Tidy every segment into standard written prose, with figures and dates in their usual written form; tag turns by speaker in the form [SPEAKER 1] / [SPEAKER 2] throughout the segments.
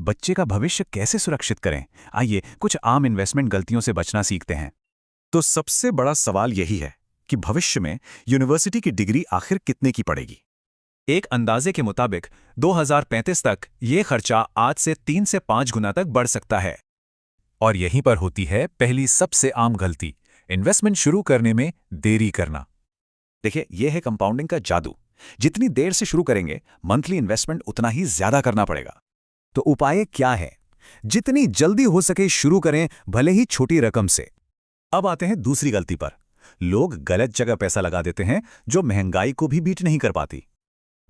[SPEAKER 1] बच्चे का भविष्य कैसे सुरक्षित करें? आइए कुछ आम इन्वेस्टमेंट गलतियों से बचना सीखते हैं।
[SPEAKER 2] तो सबसे बड़ा सवाल यही है कि भविष्य में यूनिवर्सिटी की डिग्री आखिर कितने की पड़ेगी।
[SPEAKER 1] एक अंदाजे के मुताबिक 2035 तक ये खर्चा आज से 3 से 5 गुना तक बढ़ सकता है। और यहीं पर होती है पहली सबसे आम गलती, इन्वेस्टमेंट शुरू करने में देरी करना।
[SPEAKER 2] देखिए, यह है कंपाउंडिंग का जादू। जितनी देर से शुरू करेंगे, मंथली इन्वेस्टमेंट उतना ही ज्यादा करना पड़ेगा।
[SPEAKER 1] तो उपाय क्या है? जितनी जल्दी हो सके शुरू करें, भले ही छोटी रकम से।
[SPEAKER 2] अब आते हैं दूसरी गलती पर। लोग गलत जगह पैसा लगा देते हैं, जो महंगाई को भी बीट नहीं कर पाती।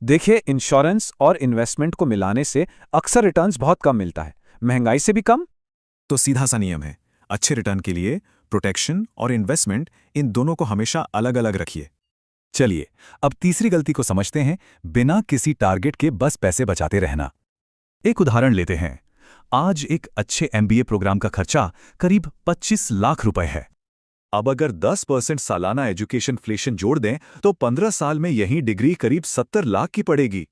[SPEAKER 3] देखिए, इंश्योरेंस और इन्वेस्टमेंट को मिलाने से अक्सर रिटर्न्स बहुत कम मिलता है, महंगाई से भी कम।
[SPEAKER 2] तो सीधा सा नियम है, अच्छे रिटर्न के लिए प्रोटेक्शन और इन्वेस्टमेंट, इन दोनों को हमेशा अलग अलग रखिए।
[SPEAKER 1] चलिए अब तीसरी गलती को समझते हैं, बिना किसी टारगेट के बस पैसे बचाते रहना। एक उदाहरण लेते हैं। आज एक अच्छे MBA प्रोग्राम का खर्चा करीब 25 लाख रुपए है।
[SPEAKER 2] अब अगर 10% सालाना एजुकेशन इन्फ्लेशन जोड़ दें तो 15 साल में यही डिग्री करीब 70 लाख की पड़ेगी।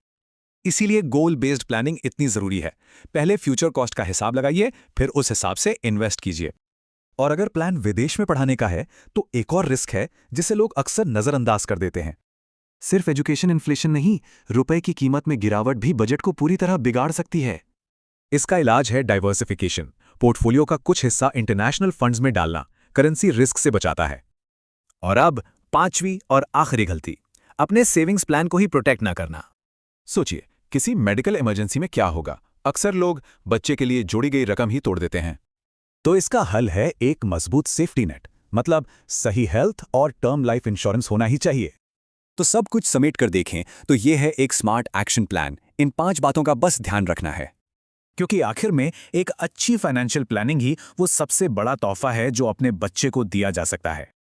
[SPEAKER 1] इसीलिए गोल बेस्ड प्लानिंग इतनी जरूरी है। पहले फ्यूचर कॉस्ट का हिसाब लगाइए, फिर उस हिसाब से इन्वेस्ट कीजिए।
[SPEAKER 2] और अगर प्लान विदेश में पढ़ाने का है तो एक और रिस्क है जिसे लोग अक्सर नजरअंदाज कर देते हैं।
[SPEAKER 1] सिर्फ एजुकेशन इन्फ्लेशन नहीं, रुपए की कीमत में गिरावट भी बजट को पूरी तरह बिगाड़ सकती है। इसका इलाज है डाइवर्सिफिकेशन। पोर्टफोलियो का कुछ हिस्सा इंटरनेशनल फंड्स में डालना करेंसी रिस्क से बचाता है।
[SPEAKER 4] और अब पांचवी और आखिरी गलती, अपने सेविंग्स प्लान को ही प्रोटेक्ट ना करना।
[SPEAKER 1] सोचिए, किसी मेडिकल इमरजेंसी में क्या होगा? अक्सर लोग बच्चे के लिए जोड़ी गई रकम ही तोड़ देते हैं। तो इसका हल है एक मजबूत सेफ्टी नेट, मतलब सही हेल्थ और टर्म लाइफ इंश्योरेंस होना ही चाहिए।
[SPEAKER 2] तो सब कुछ समेट कर देखें तो यह है एक स्मार्ट एक्शन प्लान। इन 5 बातों का बस ध्यान रखना है,
[SPEAKER 4] क्योंकि आखिर में एक अच्छी फाइनेंशियल प्लानिंग ही वो सबसे बड़ा तोहफा है जो अपने बच्चे को दिया जा सकता है।